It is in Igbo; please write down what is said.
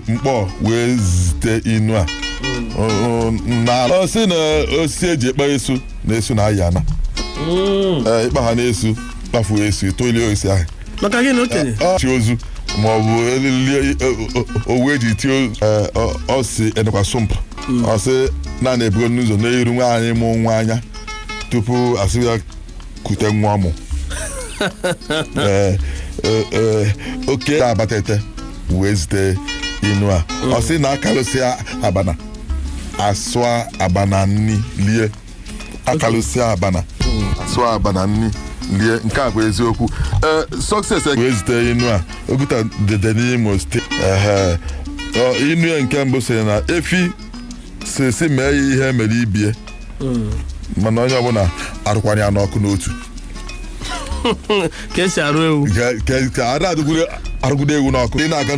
mkpọ wee zite inu a na osi na osi eji ekpa esu na-esu na ayana ịkpa ha na-esu kpafu esu toili osi ahụ maka gị na okenye chi ozu ma ọ bụ elili owu eji tie osi enekwa sụmpụ ọsị na ebugo n'ụzọ n'iru nwaanyị mụ nwa anya tupu asị ya kute nwa ọmụ oke abatete wee zite inu a ọsị na akalụsịa abana asụa abana nni lie akalụsịa abana asụa abana nni lie nke a bụ eziokwu success wee zite inu a oguta dede n'Imo steeti inu ya nke mbụ sịrị na efi si mee ihe mere ibie mana onye ọbụla arụkwanye ya n'ọkụ n'otu ka esi arụ ewu ka ada arụgide ewu n'ọkụ ị na-aga